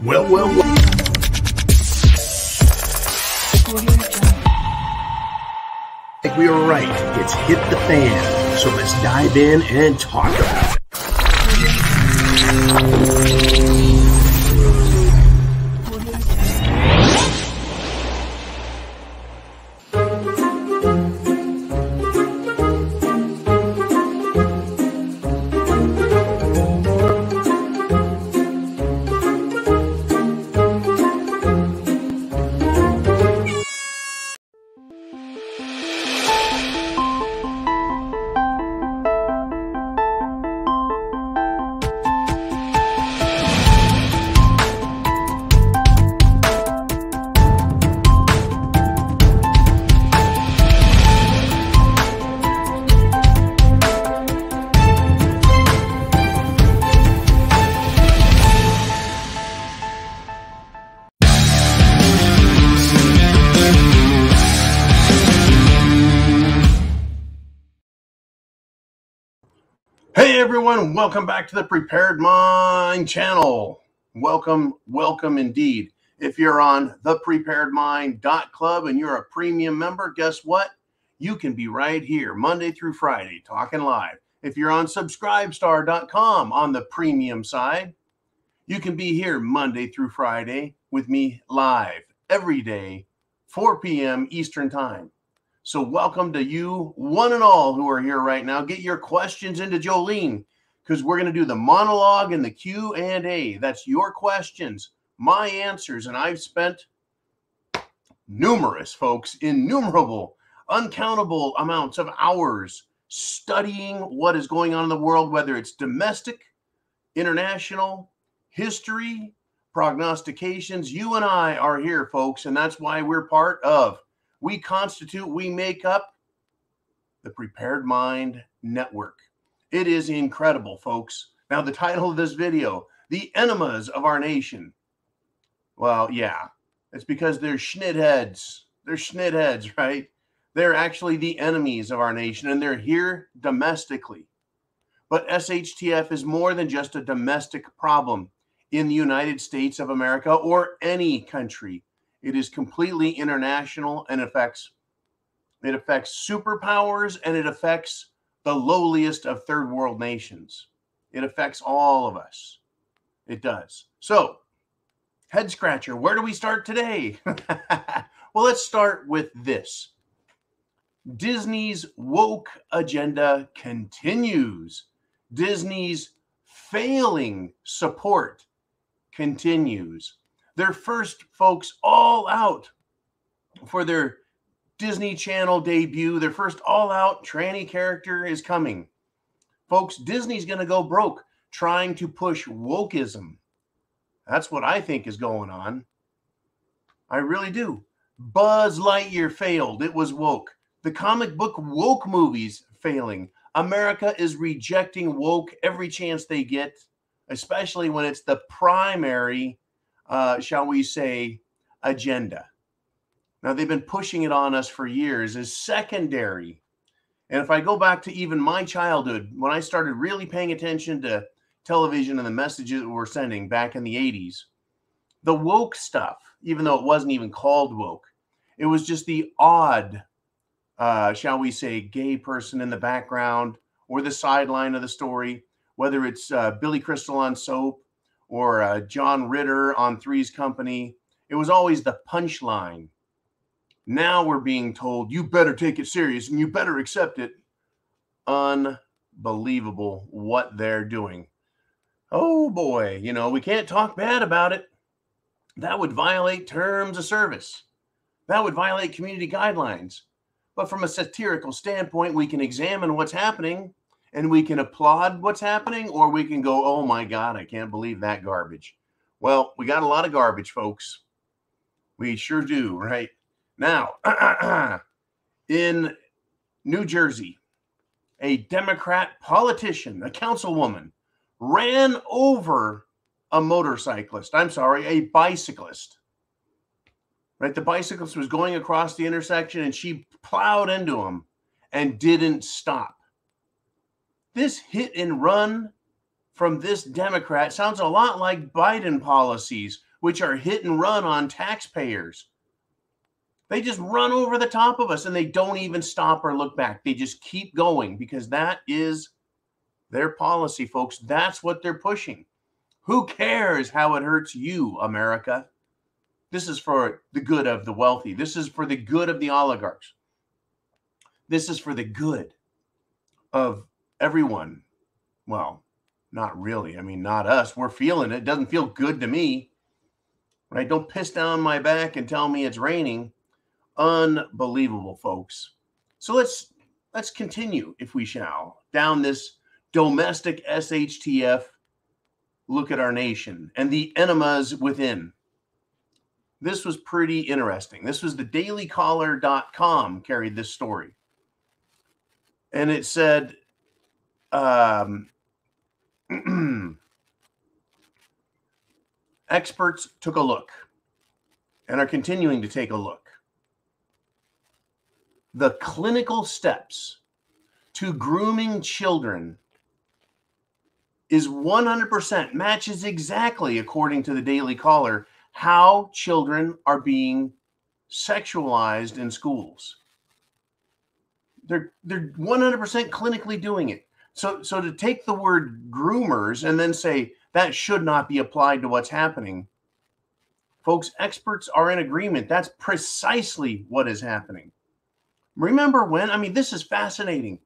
Well. We were right. It's hit the fan. So let's dive in and talk about it. Hey everyone, welcome back to the Prepared Mind channel. Welcome indeed. If you're on thepreparedmind.club and you're a premium member, guess what? You can be right here Monday through Friday talking live. If you're on subscribestar.com on the premium side, you can be here Monday through Friday with me live every day, 4 p.m. Eastern Time. So welcome to you, one and all who are here right now. Get your questions into Jolene, because we're going to do the monologue and the Q&A. That's your questions, my answers, and I've spent innumerable, uncountable amounts of hours studying what is going on in the world, whether it's domestic, international, history, prognostications. You and I are here, folks, and that's why we're part of, we make up the Prepared Mind Network. It is incredible, folks. Now, the title of this video, the Enemas of our nation. Well, yeah, it's because they're schnitheads. They're schnitheads, right? They're actually the enemies of our nation, and they're here domestically. But SHTF is more than just a domestic problem in the United States of America or any country. It is completely international, and it affects superpowers, and it affects the lowliest of third world nations. It affects all of us. It does. So, head scratcher, where do we start today? Well, let's start with this. Disney's woke agenda continues. Disney's failing support continues. They're first, folks, all out for their Disney Channel debut. Their first all-out tranny character is coming. Folks, Disney's going to go broke trying to push wokeism. That's what I think is going on. I really do. Buzz Lightyear failed. It was woke. The comic book woke movies failing. America is rejecting woke every chance they get, especially when it's the primary shall we say, agenda. Now, they've been pushing it on us for years as secondary. And if I go back to even my childhood, when I started really paying attention to television and the messages that we're sending back in the 80s, the woke stuff, even though it wasn't even called woke, it was just the odd, shall we say, gay person in the background or the sideline of the story, whether it's Billy Crystal on Soap, or John Ritter on Three's Company. It was always the punchline. Now we're being told, you better take it serious and you better accept it. Unbelievable what they're doing. Oh boy, you know, we can't talk bad about it. That would violate terms of service. That would violate community guidelines. But from a satirical standpoint, we can examine what's happening and we can applaud what's happening, or we can go, oh my God, I can't believe that garbage. Well, we got a lot of garbage, folks. We sure do, right? Now, in New Jersey, a Democrat politician, a councilwoman, ran over a motorcyclist. I'm sorry, a bicyclist. Right? The bicyclist was going across the intersection and she plowed into him and didn't stop. This hit and run from this Democrat sounds a lot like Biden policies which are hit and run on taxpayers. They just run over the top of us and they don't even stop or look back. They just keep going because that is their policy, folks. That's what they're pushing. Who cares how it hurts you, America? This is for the good of the wealthy. This is for the good of the oligarchs. This is for the good of everyone. Well, not really. I mean, not us. We're feeling it. It doesn't feel good to me, right? Don't piss down my back and tell me it's raining. Unbelievable, folks. So let's continue, if we shall, down this domestic SHTF look at our nation and the enemas within. This was pretty interesting. This was the dailycaller.com carried this story. And it said, experts took a look and are continuing to take a look. The clinical steps to grooming children is 100% matches exactly, according to the Daily Caller, how children are being sexualized in schools. They're 100% clinically doing it. So to take the word groomers and then say that should not be applied to what's happening, folks, experts are in agreement. That's precisely what is happening. Remember when? I mean, this is fascinating.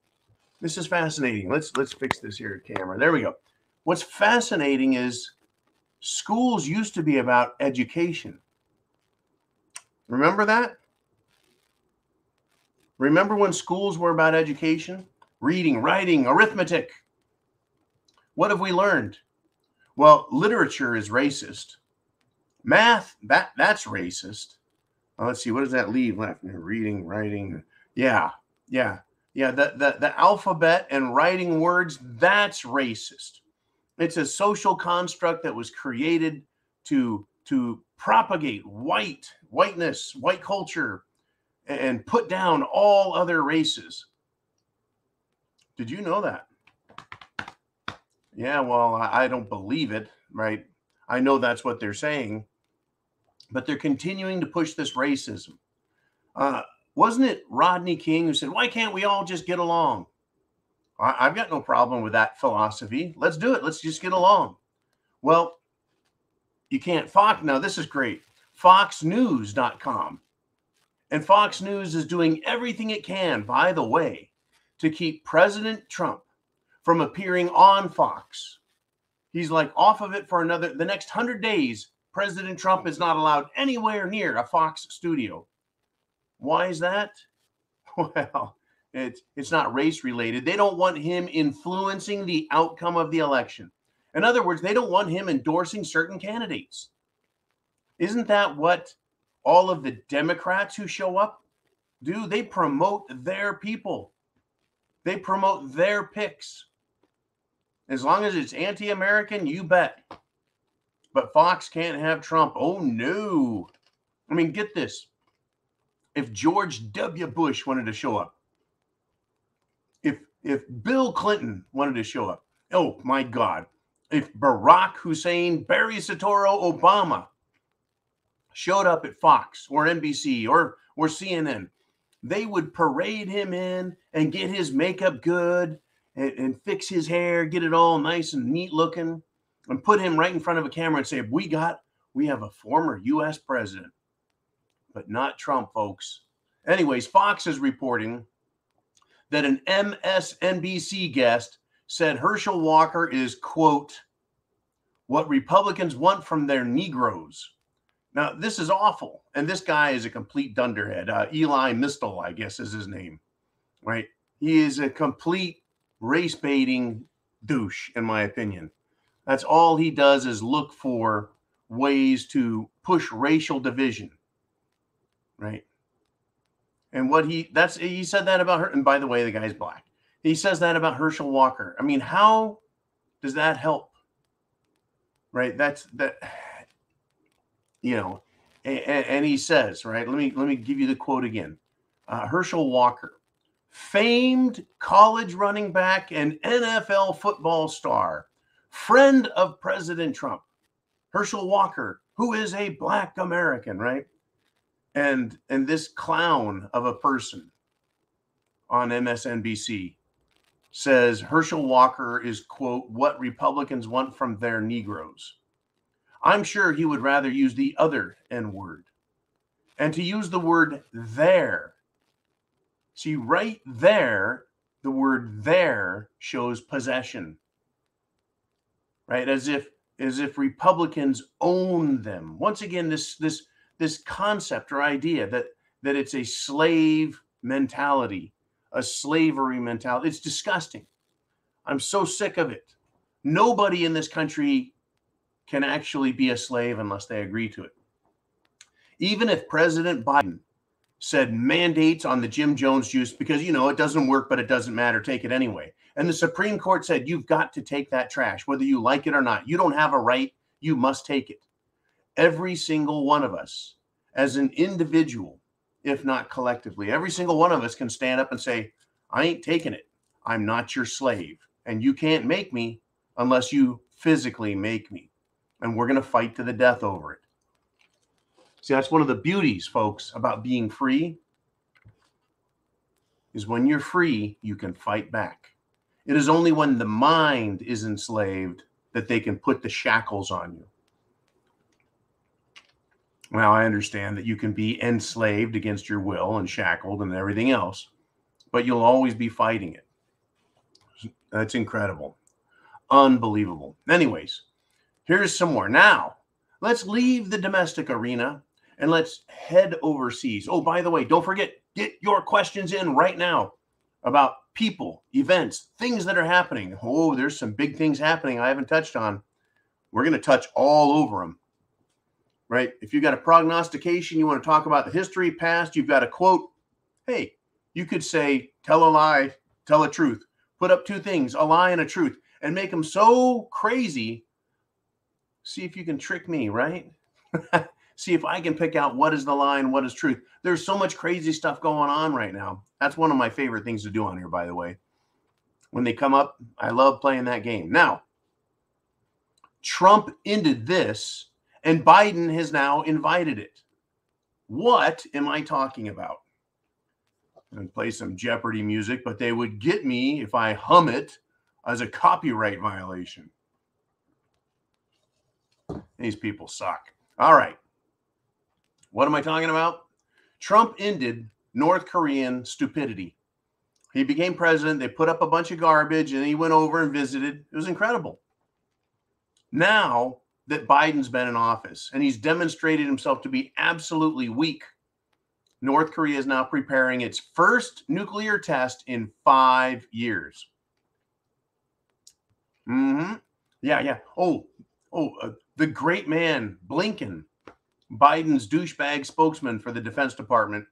This is fascinating. Let's fix this here camera. There we go. What's fascinating is schools used to be about education. Remember that? Remember when schools were about education? Reading, writing, arithmetic. What have we learned? Well, literature is racist. Math, that's racist. Let's see, what does that leave left? Reading, writing. Yeah. The alphabet and writing words, that's racist. It's a social construct that was created to propagate whiteness, white culture, and put down all other races. Did you know that? Yeah, well, I don't believe it, right? I know that's what they're saying, but they're continuing to push this racism. Wasn't it Rodney King who said, why can't we all just get along? I've got no problem with that philosophy. Let's do it. Let's just get along. Well, you can't. Now this is great. FoxNews.com. And Fox News is doing everything it can, by the way, to keep President Trump from appearing on Fox. He's like off of it for the next 100 days. President Trump is not allowed anywhere near a Fox studio. Why is that? Well, it's not race related. They don't want him influencing the outcome of the election. In other words, they don't want him endorsing certain candidates. Isn't that what all of the Democrats who show up do? They promote their people. They promote their picks. As long as it's anti-American, you bet. But Fox can't have Trump. Oh, no. I mean, get this. If George W. Bush wanted to show up, if Bill Clinton wanted to show up, oh, my God. If Barack Hussein, Barry Soetoro, Obama showed up at Fox or NBC or CNN, they would parade him in and get his makeup good and fix his hair, get it all nice and neat looking, and put him right in front of a camera and say, we have a former U.S. president, but not Trump, folks. Anyways, Fox is reporting that an MSNBC guest said Herschel Walker is, quote, what Republicans want from their Negroes. Now, this is awful. And this guy is a complete dunderhead. Eli Mistel, I guess, is his name, right? He is a complete race-baiting douche, in my opinion. That's all he does is look for ways to push racial division, right? And he said that about her. And by the way, the guy's black. He says that about Herschel Walker. I mean, how does that help? Right? And he says, right? Let me give you the quote again. Herschel Walker, famed college running back and NFL football star, friend of President Trump. Herschel Walker, who is a Black American, right? And this clown of a person on MSNBC says Herschel Walker is, quote, what Republicans want from their Negroes. I'm sure he would rather use the other N word. And to use the word there, see right there, the word there shows possession, right? As if Republicans own them. Once again, this concept or idea that it's a slave mentality, a slavery mentality. It's disgusting. I'm so sick of it. Nobody in this country can actually be a slave unless they agree to it. Even if President Biden said mandates on the Jim Jones juice because, you know, it doesn't work, but it doesn't matter, take it anyway. And the Supreme Court said, you've got to take that trash, whether you like it or not. You don't have a right. You must take it. Every single one of us, as an individual, if not collectively, every single one of us can stand up and say, I ain't taking it. I'm not your slave. And you can't make me unless you physically make me. And we're going to fight to the death over it. See, that's one of the beauties, folks, about being free, is when you're free, you can fight back. It is only when the mind is enslaved that they can put the shackles on you. Now, I understand that you can be enslaved against your will and shackled and everything else, but you'll always be fighting it. That's incredible. Unbelievable. Anyways, here's some more. Now, let's leave the domestic arena and let's head overseas. Oh, by the way, don't forget, get your questions in right now about people, events, things that are happening. Oh, there's some big things happening I haven't touched on. We're going to touch all over them, right? If you got a prognostication, you want to talk about the history, past, you've got a quote. Hey, you could say, tell a lie, tell a truth. Put up two things, a lie and a truth, and make them so crazy. See if you can trick me, right? See if I can pick out what is the lie and what is truth. There's so much crazy stuff going on right now. That's one of my favorite things to do on here, by the way. When they come up, I love playing that game. Now, Trump ended this, and Biden has now invited it. What am I talking about? I'm going to play some Jeopardy music, but they would get me if I hum it as a copyright violation. These people suck. All right. What am I talking about? Trump ended North Korean stupidity. He became president. They put up a bunch of garbage, and he went over and visited. It was incredible. Now that Biden's been in office and he's demonstrated himself to be absolutely weak, North Korea is now preparing its first nuclear test in 5 years. Yeah. The great man, Blinken, Biden's douchebag spokesman for the Defense Department,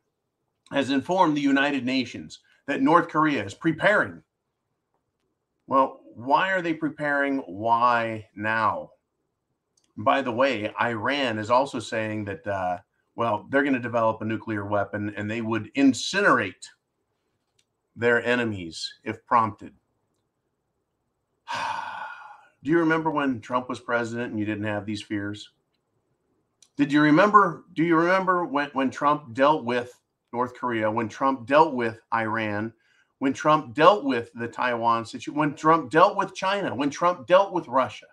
has informed the United Nations that North Korea is preparing. Well, why are they preparing? Why now? By the way, Iran is also saying that, they're going to develop a nuclear weapon and they would incinerate their enemies if prompted. Do you remember when Trump was president and you didn't have these fears? Do you remember when Trump dealt with North Korea, when Trump dealt with Iran, when Trump dealt with the Taiwan situation, when Trump dealt with China, when Trump dealt with Russia,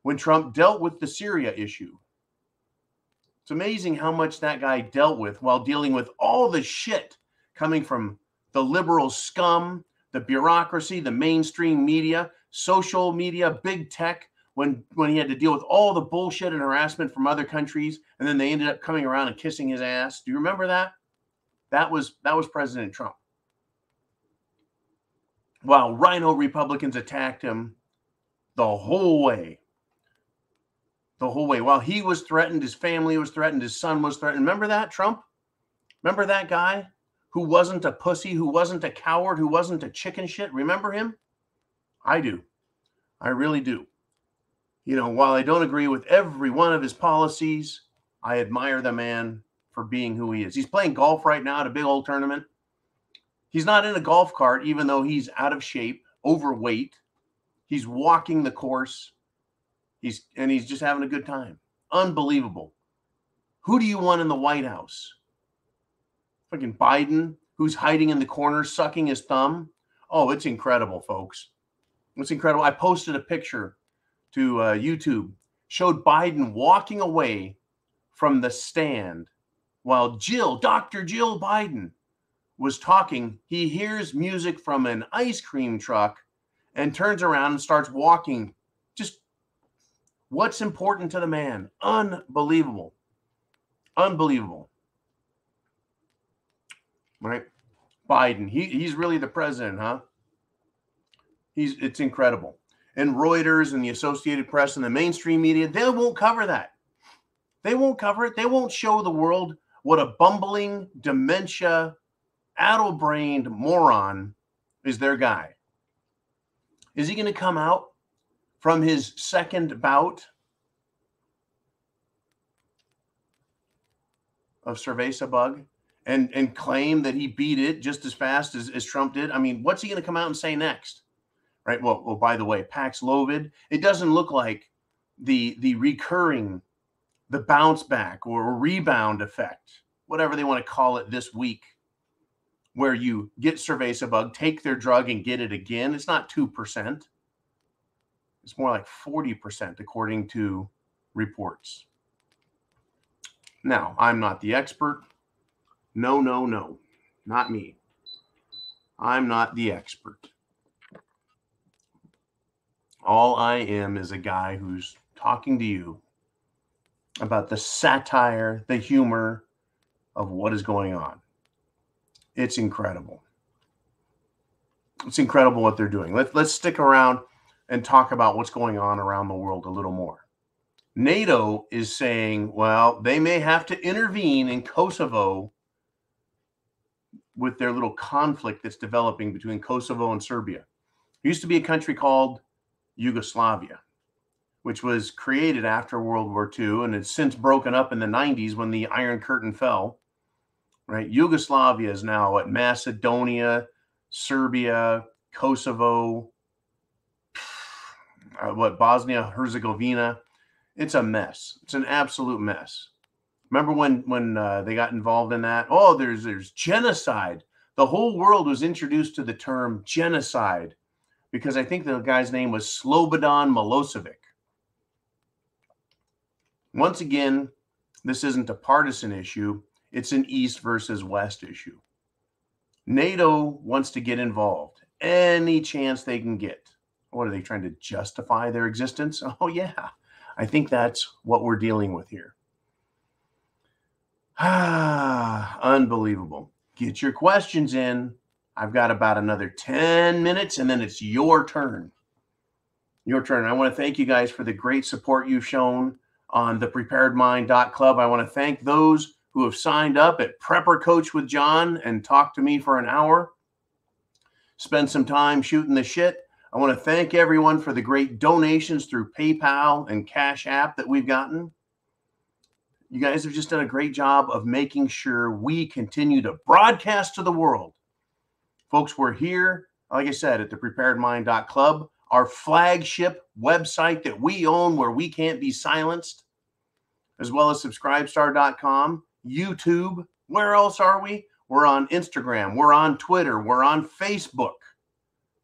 when Trump dealt with the Syria issue? It's amazing how much that guy dealt with while dealing with all the shit coming from the liberal scum, the bureaucracy, the mainstream media, social media, big tech, when he had to deal with all the bullshit and harassment from other countries, and then they ended up coming around and kissing his ass. Do you remember that? That was President Trump. While Rhino Republicans attacked him the whole way. While he was threatened, his family was threatened, his son was threatened. Remember that, Trump? Remember that guy who wasn't a pussy, who wasn't a coward, who wasn't a chicken shit? Remember him? I do. I really do. You know, while I don't agree with every one of his policies, I admire the man for being who he is. He's playing golf right now at a big old tournament. He's not in a golf cart, even though he's out of shape, overweight. He's walking the course. He's just having a good time. Unbelievable. Who do you want in the White House? Fucking Biden, who's hiding in the corner, sucking his thumb. Oh, it's incredible, folks. It's incredible. I posted a picture to YouTube, showed Biden walking away from the stand while Dr. Jill Biden was talking. He hears music from an ice cream truck and turns around and starts walking. Just what's important to the man? Unbelievable. Unbelievable. Right? Biden, he's really the president, huh? It's incredible. And Reuters and the Associated Press and the mainstream media, they won't cover that. They won't cover it. They won't show the world what a bumbling, dementia, addle-brained moron is their guy. Is he going to come out from his second bout of cerveza bug and claim that he beat it just as fast as Trump did? I mean, what's he going to come out and say next? Right. Well, by the way, Paxlovid, it doesn't look like the recurring, the bounce back or rebound effect, whatever they want to call it this week, where you get cerveza bug, take their drug and get it again. It's not 2%. It's more like 40%, according to reports. Now, I'm not the expert. No, not me. I'm not the expert. All I am is a guy who's talking to you about the satire, the humor of what is going on. It's incredible. It's incredible what they're doing. Let's stick around and talk about what's going on around the world a little more. NATO is saying, well, they may have to intervene in Kosovo with their little conflict that's developing between Kosovo and Serbia. It used to be a country called Yugoslavia, which was created after World War II, and it's since broken up in the 90s when the Iron Curtain fell. Right? Yugoslavia is now what? Macedonia, Serbia, Kosovo, Bosnia, Herzegovina. It's a mess. It's an absolute mess. Remember when they got involved in that? Oh, there's genocide. The whole world was introduced to the term genocide because I think the guy's name was Slobodan Milosevic. Once again, this isn't a partisan issue. It's an East versus West issue. NATO wants to get involved any chance they can get. What are they trying to justify their existence? Oh, yeah. I think that's what we're dealing with here. Unbelievable. Get your questions in. I've got about another 10 minutes, and then it's your turn. Your turn. I want to thank you guys for the great support you've shown on thepreparedmind.club. I want to thank those who have signed up at Prepper Coach with John and talked to me for an hour. Spend some time shooting the shit. I want to thank everyone for the great donations through PayPal and CashApp that we've gotten. You guys have just done a great job of making sure we continue to broadcast to the world. Folks, we're here, like I said, at thepreparedmind.club, our flagship website that we own where we can't be silenced, as well as subscribestar.com, YouTube. Where else are we? We're on Instagram. We're on Twitter. We're on Facebook.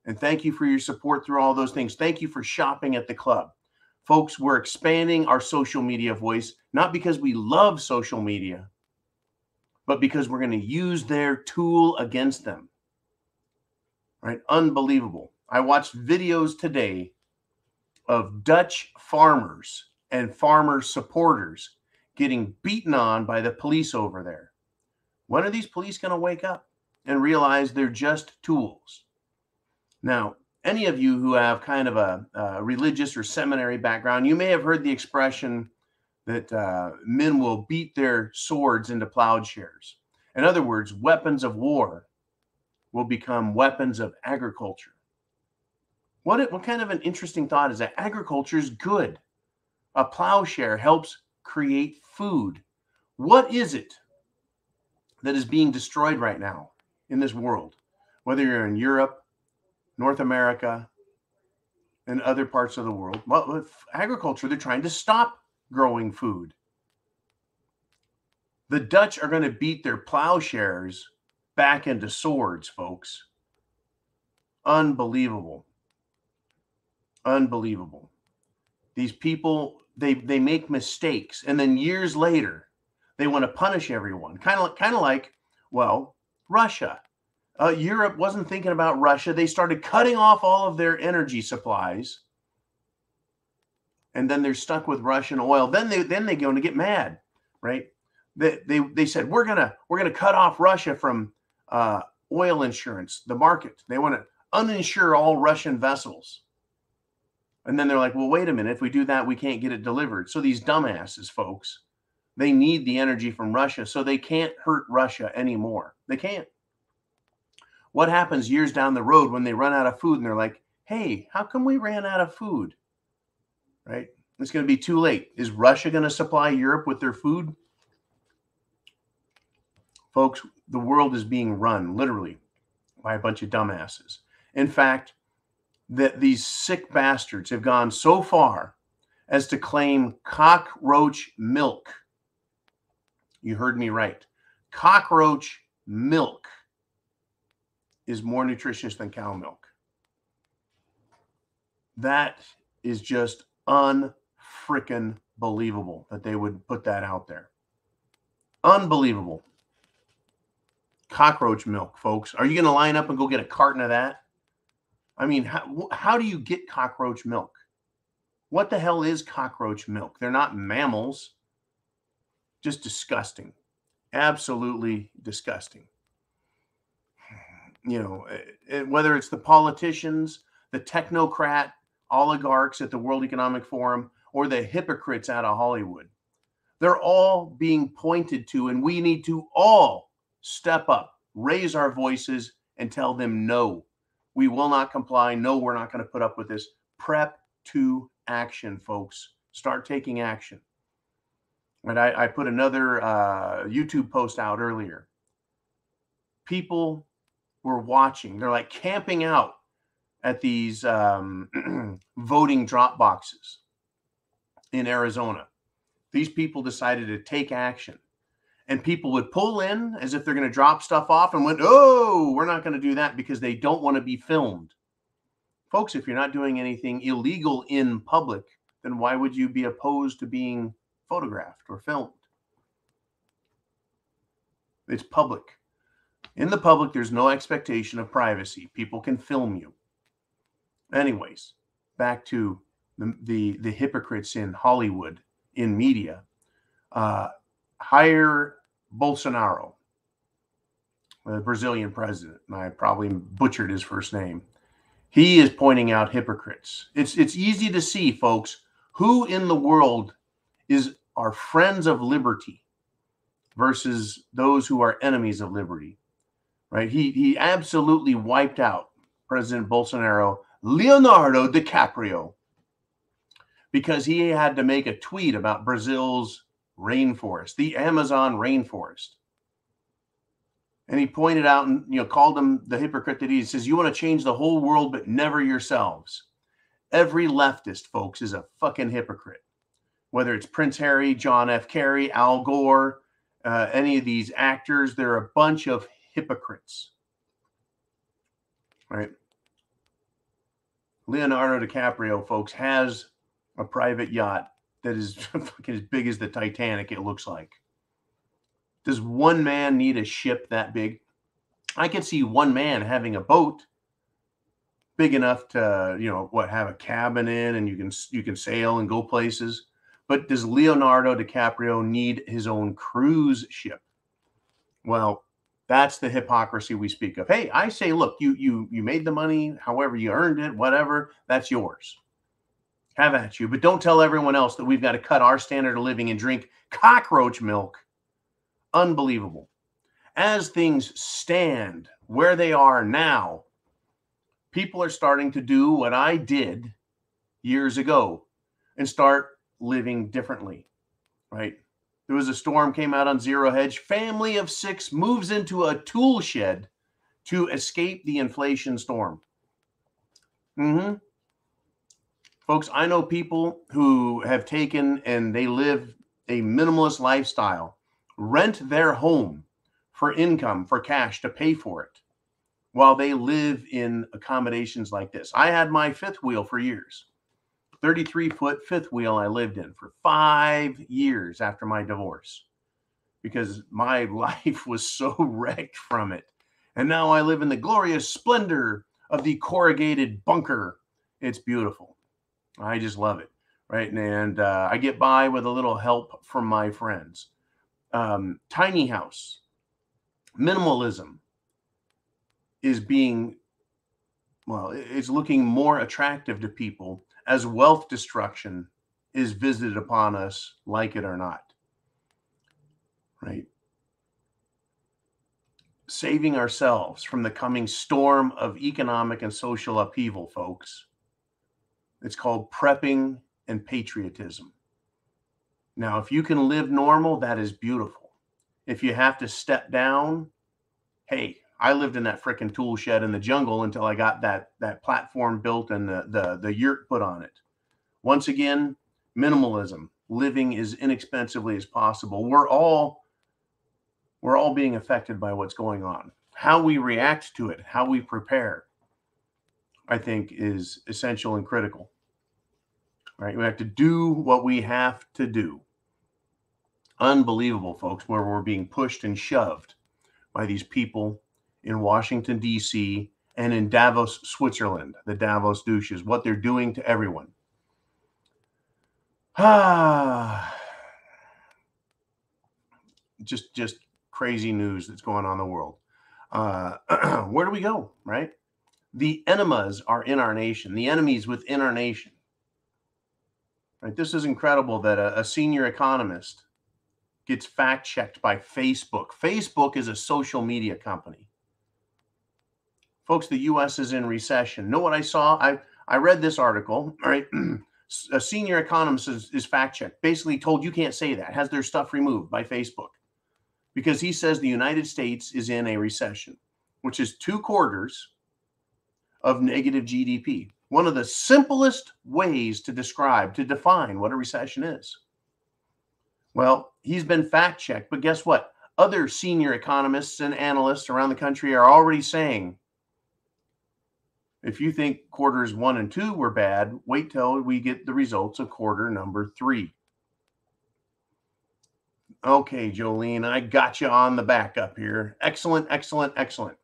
And thank you for your support through all those things. Thank you for shopping at the club. Folks, we're expanding our social media voice, not because we love social media, but because we're going to use their tool against them. Right? Unbelievable. I watched videos today of Dutch farmers and farmer supporters getting beaten on by the police over there. When are these police going to wake up and realize they're just tools? Now, any of you who have kind of a religious or seminary background, you may have heard the expression that men will beat their swords into plowshares. In other words, weapons of war will become weapons of agriculture. What kind of an interesting thought is that? Agriculture is good. A plowshare helps create food. What is it that is being destroyed right now in this world? Whether you're in Europe, North America, and other parts of the world. Well, with agriculture, they're trying to stop growing food. The Dutch are going to beat their plowshares back into swords, folks. Unbelievable. Unbelievable. These people, they make mistakes, and then years later, they want to punish everyone. Kind of like, well, Russia. Europe wasn't thinking about Russia. They started cutting off all of their energy supplies, and then they're stuck with Russian oil. Then they go to get mad, right? They said we're gonna cut off Russia from oil insurance, the market. They want to uninsure all Russian vessels. And then they're like, well, wait a minute. If we do that, we can't get it delivered. So these dumbasses, folks, they need the energy from Russia, so they can't hurt Russia anymore. They can't. What happens years down the road when they run out of food and they're like, hey, how come we ran out of food? Right? It's going to be too late. Is Russia going to supply Europe with their food? Folks, the world is being run literally by a bunch of dumbasses. In fact, that these sick bastards have gone so far as to claim cockroach milk. You heard me right. Cockroach milk is more nutritious than cow milk. That is just unfrickin' believable that they would put that out there. Unbelievable. Cockroach milk, folks. Are you going to line up and go get a carton of that? I mean, how do you get cockroach milk? What the hell is cockroach milk? They're not mammals. Just disgusting. Absolutely disgusting. You know, whether it's the politicians, the technocrat oligarchs at the World Economic Forum, or the hypocrites out of Hollywood, they're all being pointed to, and we need to all step up, raise our voices, and tell them no. We will not comply. No, we're not going to put up with this. Prep to action, folks. Start taking action. And I put another YouTube post out earlier. People were watching. They're like camping out at these voting drop boxes in Arizona. These people decided to take action. And people would pull in as if they're going to drop stuff off and went, oh, we're not going to do that because they don't want to be filmed. Folks, if you're not doing anything illegal in public, then why would you be opposed to being photographed or filmed? It's public. In the public, there's no expectation of privacy. People can film you. Anyways, back to the hypocrites in Hollywood, in media. Hire Bolsonaro, the Brazilian president, and I probably butchered his first name. He is pointing out hypocrites. It's easy to see, folks, who in the world are friends of liberty versus those who are enemies of liberty, right? He absolutely wiped out President Bolsonaro, Leonardo DiCaprio, because he had to make a tweet about Brazil's rainforest, the Amazon rainforest. And he pointed out and called him the hypocrite that he is. Says, you want to change the whole world, but never yourselves. Every leftist, folks, is a fucking hypocrite. Whether it's Prince Harry, John F. Kerry, Al Gore, any of these actors, they're a bunch of hypocrites. Right? Leonardo DiCaprio, folks, has a private yacht that is fucking as big as the Titanic, it looks like. Does one man need a ship that big? I could see one man having a boat big enough to, have a cabin in, and you can sail and go places. But does Leonardo DiCaprio need his own cruise ship? Well, that's the hypocrisy we speak of. Hey, I say, look, you made the money, however you earned it, whatever, that's yours. Have at you. But don't tell everyone else that we've got to cut our standard of living and drink cockroach milk. Unbelievable. As things stand where they are now, people are starting to do what I did years ago and start living differently, right? There was a storm came out on Zero Hedge. Family of 6 moves into a tool shed to escape the inflation storm. Folks, I know people who have taken and they live a minimalist lifestyle, rent their home for income, for cash to pay for it, while they live in accommodations like this. I had my fifth wheel for years, 33-foot fifth wheel I lived in for 5 years after my divorce, because my life was so wrecked from it. And now I live in the glorious splendor of the corrugated bunker. It's beautiful. I just love it, right? And I get by with a little help from my friends. Tiny house, minimalism is being, well, it's looking more attractive to people as wealth destruction is visited upon us, like it or not, right? Saving ourselves from the coming storm of economic and social upheaval, folks. It's called prepping and patriotism. Now, if you can live normal, that is beautiful. If you have to step down, hey, I lived in that frickin' tool shed in the jungle until I got that platform built and the yurt put on it. Once again, minimalism, living as inexpensively as possible. We're all being affected by what's going on. How we react to it, how we prepare, I think, is essential and critical. Right? We have to do what we have to do. Unbelievable, folks, where we're being pushed and shoved by these people in Washington, D.C., and in Davos, Switzerland, the Davos douches, what they're doing to everyone. Just crazy news that's going on in the world. Where do we go, right? The enemas are in our nation, the enemies within our nation. Right? This is incredible that a senior economist gets fact-checked by Facebook. Facebook is a social media company. Folks, the U.S. is in recession. Know what I saw? I read this article, right? A senior economist is fact-checked, basically told you can't say that, has their stuff removed by Facebook, because he says the United States is in a recession, which is 2 quarters of negative GDP. One of the simplest ways to define what a recession is. Well, he's been fact-checked, but guess what? Other senior economists and analysts around the country are already saying, if you think quarters 1 and 2 were bad, wait till we get the results of quarter number 3. Okay, Jolene, I got you on the backup here. Excellent, excellent, excellent.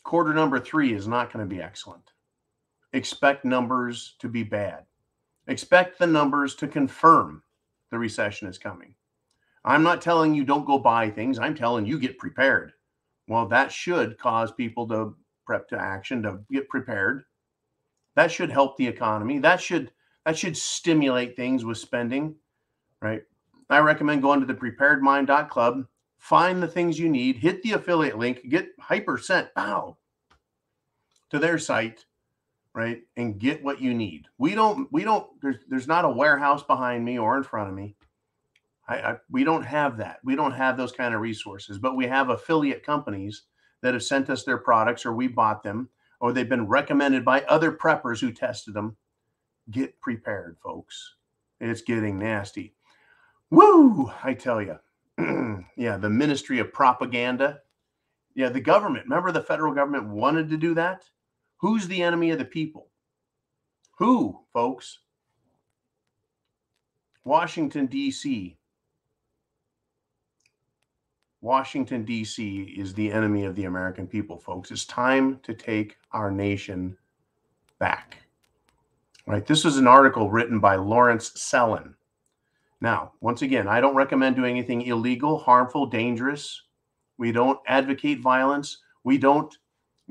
Quarter number 3 is not going to be excellent. Expect numbers to be bad. Expect the numbers to confirm the recession is coming. I'm not telling you don't go buy things. I'm telling you get prepared. Well, that should cause people to prep to action, to get prepared. That should help the economy. That should stimulate things with spending, right? I recommend going to the thepreparedmind.club, find the things you need, hit the affiliate link, get hyper sent to their site, right? And get what you need. There's not a warehouse behind me or in front of me. We don't have that. We don't have those kind of resources, but we have affiliate companies that have sent us their products, or we bought them, or they've been recommended by other preppers who tested them. Get prepared, folks. It's getting nasty. Woo, I tell you. Yeah, the Ministry of Propaganda. Yeah, the government. Remember the federal government wanted to do that? Who's the enemy of the people? Who, folks? Washington, D.C. Washington, D.C. is the enemy of the American people, folks. It's time to take our nation back. Right? This is an article written by Lawrence Sellin. Now, once again, I don't recommend doing anything illegal, harmful, dangerous. We don't advocate violence. We don't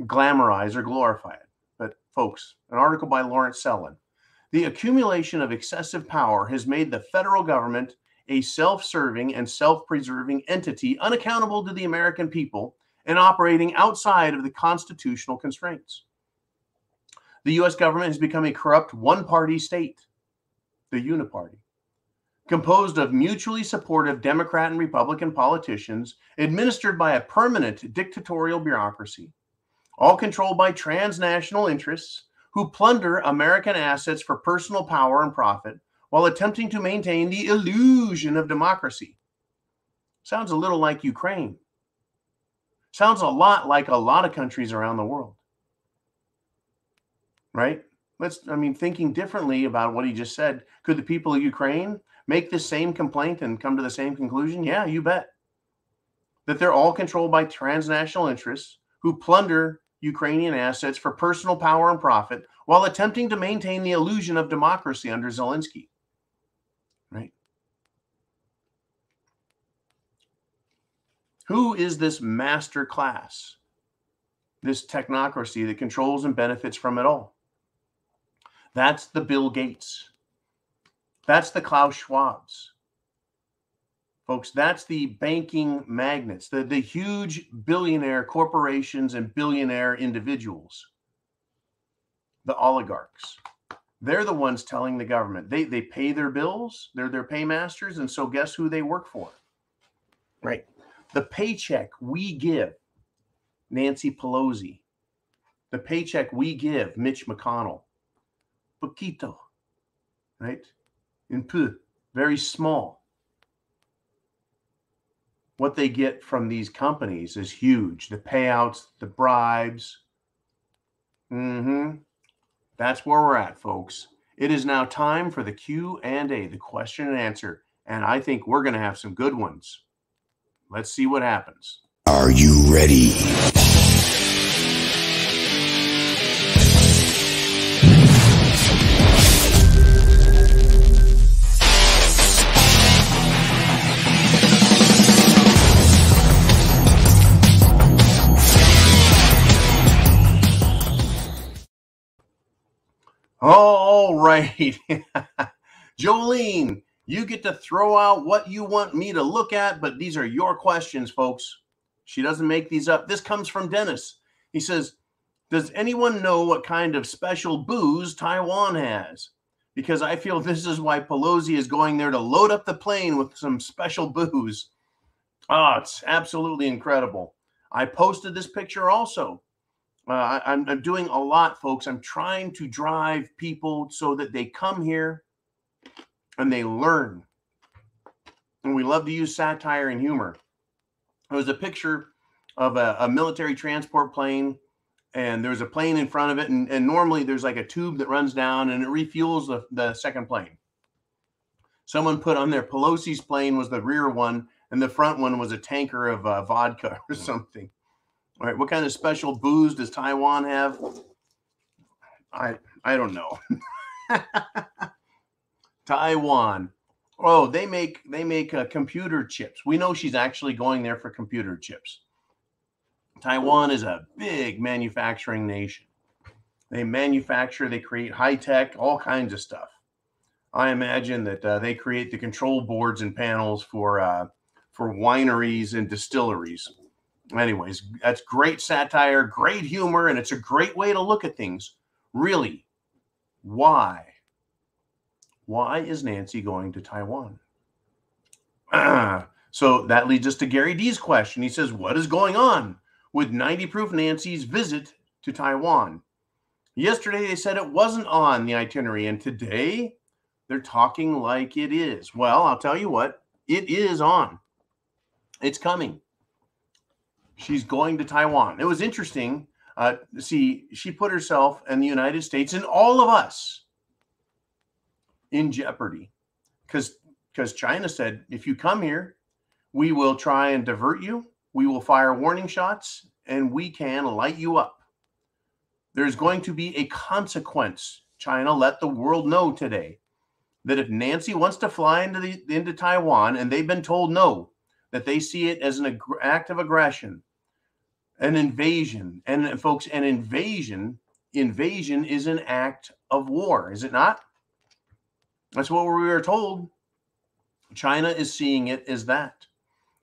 glamorize or glorify it. But folks, an article by Lawrence Sellin. The accumulation of excessive power has made the federal government a self-serving and self-preserving entity unaccountable to the American people and operating outside of the constitutional constraints. The U.S. government has become a corrupt one-party state, the uniparty, composed of mutually supportive Democrat and Republican politicians, administered by a permanent dictatorial bureaucracy, all controlled by transnational interests who plunder American assets for personal power and profit while attempting to maintain the illusion of democracy. Sounds a little like Ukraine. Sounds a lot like a lot of countries around the world. Right? Thinking differently about what he just said, could the people of Ukraine make this same complaint and come to the same conclusion? Yeah, you bet. That they're all controlled by transnational interests who plunder Ukrainian assets for personal power and profit while attempting to maintain the illusion of democracy under Zelensky. Right? Who is this master class, this technocracy that controls and benefits from it all? That's the Bill Gates. That's the Klaus Schwabs. Folks, that's the banking magnates, the huge billionaire corporations and billionaire individuals, the oligarchs. They're the ones telling the government. They pay their bills. They're their paymasters. And so guess who they work for? Right. The paycheck we give Nancy Pelosi, the paycheck we give Mitch McConnell, poquito, right? Un peu, very small. What they get from these companies is huge. The payouts, the bribes. That's where we're at, folks. It is now time for the Q&A, the question and answer. And I think we're going to have some good ones. Let's see what happens. Are you ready? All right. Jolene, you get to throw out what you want me to look at, but these are your questions, folks. She doesn't make these up. This comes from Dennis. He says, does anyone know what kind of special booze Taiwan has? Because I feel this is why Pelosi is going there to load up the plane with some special booze. Oh, it's absolutely incredible. I posted this picture also. I'm doing a lot, folks. I'm trying to drive people so that they come here and they learn. And we love to use satire and humor. There was a picture of a military transport plane, and there's a plane in front of it. And normally there's like a tube that runs down and it refuels the second plane. Someone put on there, Pelosi's plane was the rear one, and the front one was a tanker of vodka or something. All right, what kind of special booze does Taiwan have? I don't know. Taiwan. Oh, they make computer chips. We know she's actually going there for computer chips. Taiwan is a big manufacturing nation. They manufacture, they create high tech, all kinds of stuff. I imagine that they create the control boards and panels for wineries and distilleries. Anyways, that's great satire, great humor, and it's a great way to look at things. Really, why? Why is Nancy going to Taiwan? So that leads us to Gary D's question. He says, what is going on with 90 Proof Nancy's visit to Taiwan? Yesterday, they said it wasn't on the itinerary, and today they're talking like it is. Well, I'll tell you what, it is on. It's coming. She's going to Taiwan. It was interesting. See, she put herself and the United States and all of us in jeopardy because China said, if you come here, we will try and divert you. We will fire warning shots and we can light you up. There's going to be a consequence. China let the world know today that if Nancy wants to fly into Taiwan and they've been told no, that they see it as an act of aggression, an invasion. And folks, an invasion is an act of war, is it not? That's what we were told. China is seeing it as that.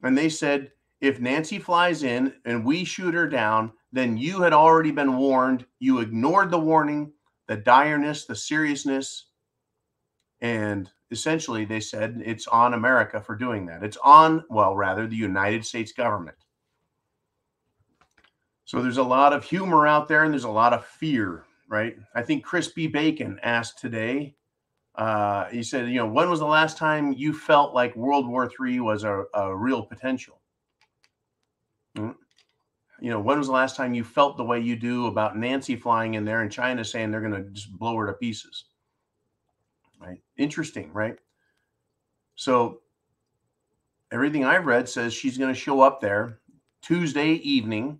And they said, if Nancy flies in and we shoot her down, then you had already been warned. You ignored the warning, the direness, the seriousness. And essentially they said it's on America for doing that. It's on, well, rather the United States government. So there's a lot of humor out there and there's a lot of fear. right? I think Crispy Bacon asked today, he said, when was the last time you felt like World War III was a real potential? When was the last time you felt the way you do about Nancy flying in there and China saying they're going to just blow her to pieces? Right? Interesting, right? So everything I've read says she's going to show up there Tuesday evening,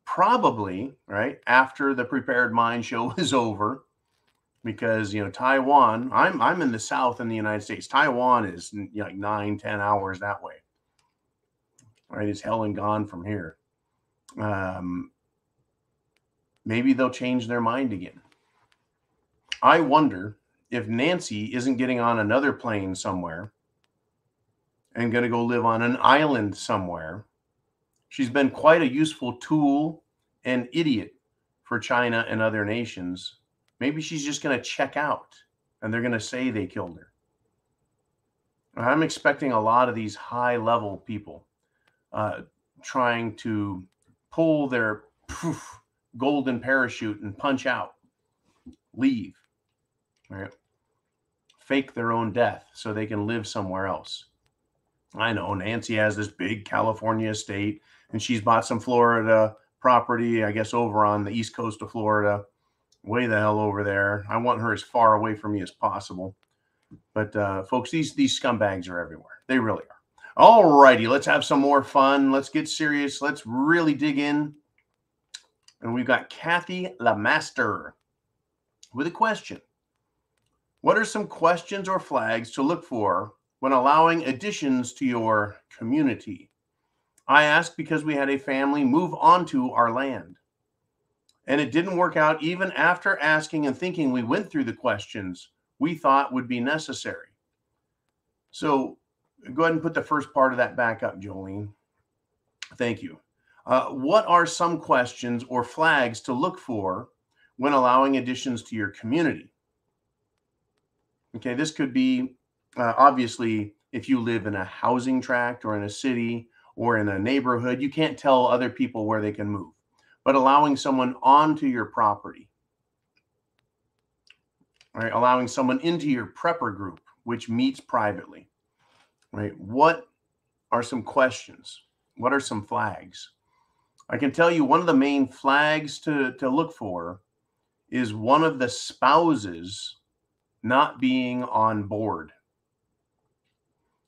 probably, right, after the Prepared Mind show is over, because, Taiwan, I'm in the South in the United States. Taiwan is like 9-10 hours that way, right? It's hell and gone from here. Maybe they'll change their mind again. I wonder if Nancy isn't getting on another plane somewhere and going to go live on an island somewhere. She's been quite a useful tool and idiot for China and other nations. Maybe she's just going to check out and they're going to say they killed her. I'm expecting a lot of these high-level people trying to pull their golden parachute and punch out, leave, right? Fake their own death so they can live somewhere else. I know Nancy has this big California estate, and she's bought some Florida property, I guess, over on the east coast of Florida, way the hell over there. I want her as far away from me as possible. But folks, these scumbags are everywhere. They really are. All righty, let's have some more fun. Let's get serious. Let's really dig in. And we've got Kathy Lamaster with a question. What are some questions or flags to look for when allowing additions to your community? I ask because we had a family move onto our land, and it didn't work out even after asking and thinking we went through the questions we thought would be necessary. So go ahead and put the first part of that back up, Jolene. Thank you. What are some questions or flags to look for when allowing additions to your community? Okay, this could be, obviously, if you live in a housing tract or in a city or in a neighborhood, you can't tell other people where they can move. But allowing someone onto your property, right? Allowing someone into your prepper group, which meets privately, right? What are some questions? What are some flags? I can tell you one of the main flags to look for is one of the spouses not being on board,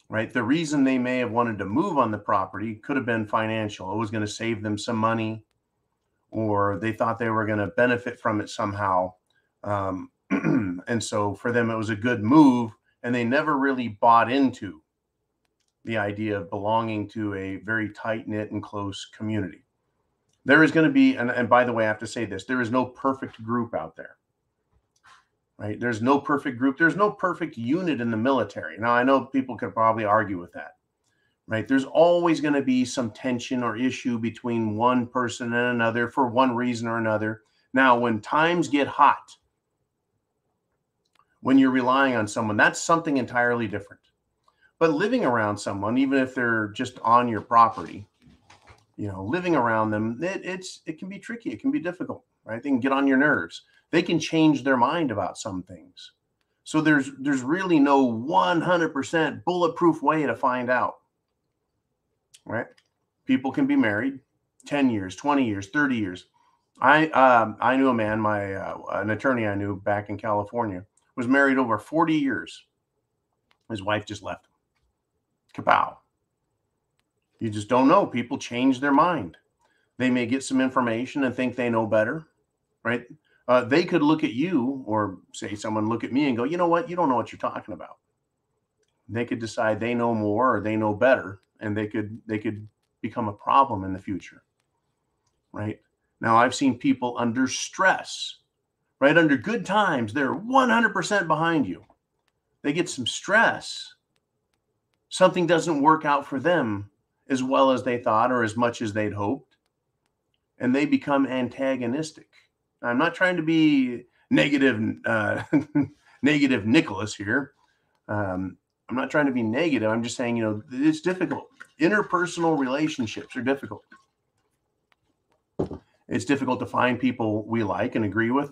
right? The reason they may have wanted to move on the property could have been financial. It was going to save them some money, or they thought they were going to benefit from it somehow. And so for them, it was a good move, and they never really bought into the idea of belonging to a very tight-knit and close community. There is going to be, and by the way, I have to say this, there is no perfect group out there, right? There's no perfect group. There's no perfect unit in the military. Now, I know people could probably argue with that, right? There's always going to be some tension or issue between one person and another for one reason or another. Now, when times get hot, when you're relying on someone, that's something entirely different. But living around someone, even if they're just on your property, living around them, it can be tricky. It can be difficult, right? They can get on your nerves. They can change their mind about some things. So there's really no 100% bulletproof way to find out, right? People can be married 10 years, 20 years, 30 years. I knew a man, an attorney I knew back in California, was married over 40 years. His wife just left him. Kapow. You just don't know. People change their mind. They may get some information and think they know better, right? They could look at you, or say someone look at me and go, you know what? You don't know what you're talking about. They could decide they know more or they know better, and they could become a problem in the future, right? Now, I've seen people under stress, right? Under good times, they're 100% behind you. They get some stress. Something doesn't work out for them as well as they thought or as much as they'd hoped, and they become antagonistic. I'm not trying to be negative, negative Nicholas here. I'm not trying to be negative. I'm just saying, it's difficult. Interpersonal relationships are difficult. It's difficult to find people we like and agree with.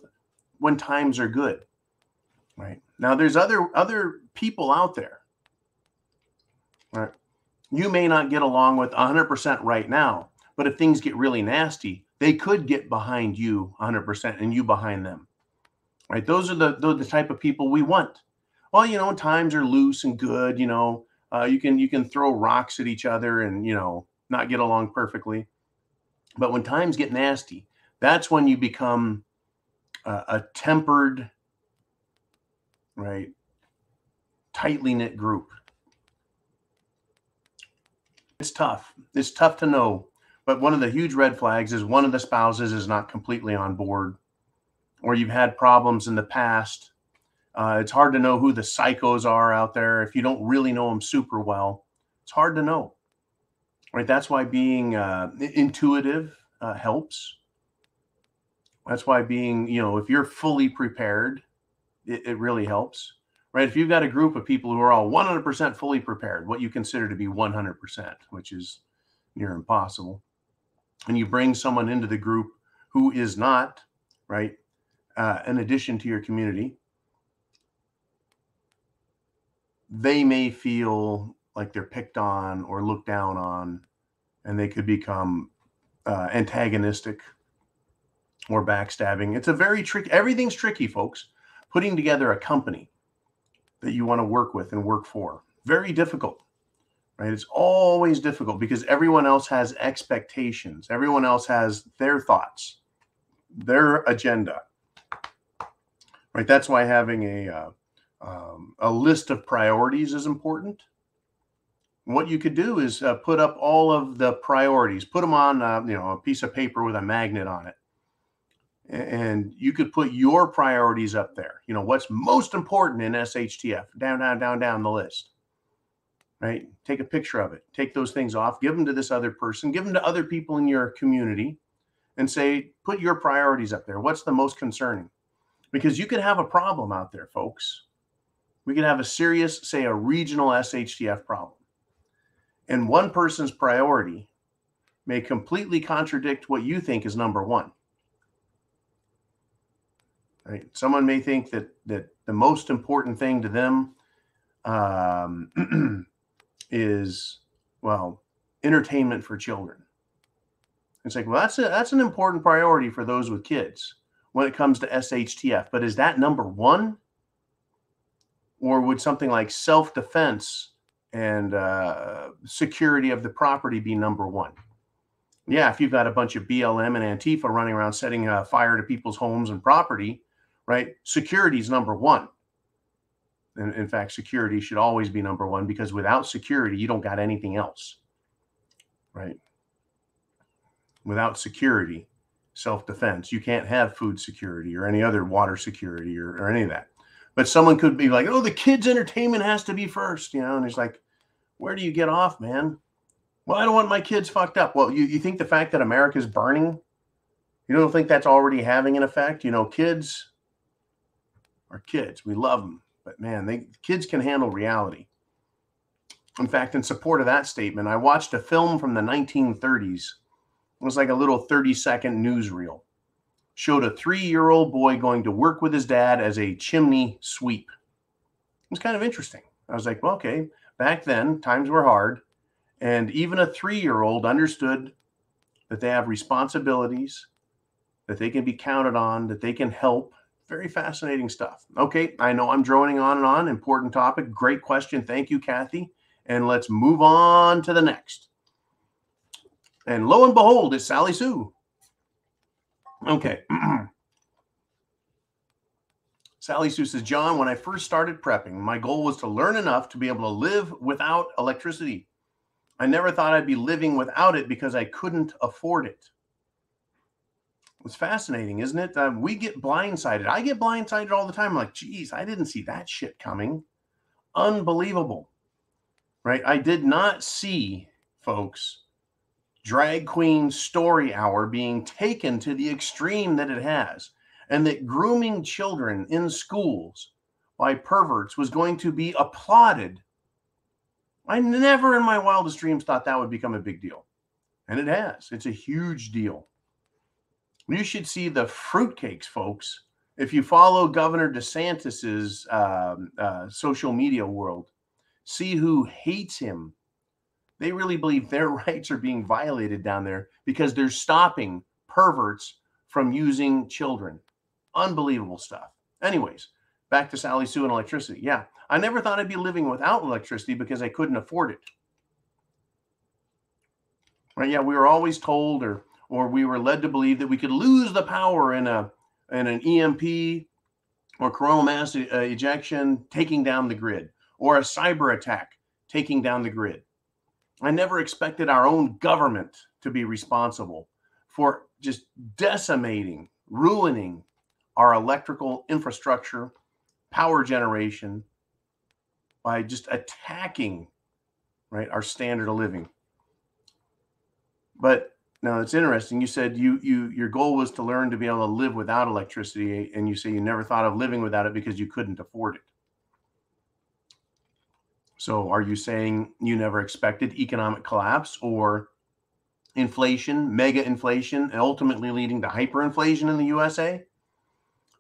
when times are good, right? Now, there's other people out there, right? You may not get along with 100% right now, but if things get really nasty, they could get behind you 100% and you behind them, right? Those are the type of people we want. Well, you know, times are loose and good, you know, you can throw rocks at each other and, you know, not get along perfectly. But when times get nasty, that's when you become a tempered, right, tightly knit group. It's tough. It's tough to know. But one of the huge red flags is one of the spouses is not completely on board, or you've had problems in the past. It's hard to know who the psychos are out there if you don't really know them super well. It's hard to know, right? That's why being intuitive helps. That's why being, you know, if you're fully prepared, it really helps, right? If you've got a group of people who are all 100% fully prepared, what you consider to be 100%, which is near impossible, and you bring someone into the group who is not, right, an addition to your community, they may feel like they're picked on or looked down on, and they could become antagonistic or backstabbing. It's a very tricky, everything's tricky, folks. Putting together a company that you want to work with and work for, very difficult, right? It's always difficult because everyone else has expectations. Everyone else has their thoughts, their agenda, right? That's why having a list of priorities is important. What you could do is put up all of the priorities, put them on you know, a piece of paper with a magnet on it. And you could put your priorities up there. You know, what's most important in SHTF, down the list, right? Take a picture of it, take those things off, give them to this other person, give them to other people in your community and say, put your priorities up there. What's the most concerning? Because you could have a problem out there, folks. We could have a serious, say a regional SHTF problem. And one person's priority may completely contradict what you think is number one. Right? Someone may think that the most important thing to them is, well, entertainment for children. It's like, well, that's an important priority for those with kids when it comes to SHTF. But is that number one? Or would something like self-defense and security of the property be number one? Yeah, if you've got a bunch of BLM and Antifa running around setting fire to people's homes and property, right? Security is number one. And in fact, security should always be number one, because without security, you don't got anything else, right? Without security, self-defense, you can't have food security or any other water security or any of that. But someone could be like, oh, the kids' entertainment has to be first, you know? And it's like, where do you get off, man? Well, I don't want my kids fucked up. Well, you think the fact that America's burning, you don't think that's already having an effect? You know, kids are kids. We love them. But man, kids can handle reality. In fact, in support of that statement, I watched a film from the 1930s. It was like a little 30-second newsreel. Showed a 3-year-old boy going to work with his dad as a chimney sweep. It was kind of interesting. I was like, well, okay, back then, times were hard. And even a 3-year-old understood that they have responsibilities, that they can be counted on, that they can help. Very fascinating stuff. Okay, I know I'm droning on and on. Important topic. Great question. Thank you, Kathy. And let's move on to the next. And lo and behold, it's Sally Sue. Okay. Sally Sue says, John, when I first started prepping, my goal was to learn enough to be able to live without electricity. I never thought I'd be living without it because I couldn't afford it. It's fascinating, isn't it? We get blindsided. I get blindsided all the time. I'm like, geez, I didn't see that shit coming. Unbelievable, right? I did not see, folks, drag queen story hour being taken to the extreme that it has, and that grooming children in schools by perverts was going to be applauded. I never in my wildest dreams thought that would become a big deal. And it has. It's a huge deal. You should see the fruitcakes, folks, If you follow Governor DeSantis's social media world, see who hates him. They really believe their rights are being violated down there because they're stopping perverts from using children. Unbelievable stuff. Anyways, back to Sally Sue and electricity. Yeah, I never thought I'd be living without electricity because I couldn't afford it. Right? Yeah, we were always told, or we were led to believe that we could lose the power in an EMP or coronal mass ejection, taking down the grid, or a cyber attack, taking down the grid. I never expected our own government to be responsible for just decimating, ruining our electrical infrastructure, power generation, by just attacking, right, our standard of living. But now it's interesting. You said your goal was to learn to be able to live without electricity, and you say you never thought of living without it because you couldn't afford it. So are you saying you never expected economic collapse or inflation, mega inflation, and ultimately leading to hyperinflation in the USA?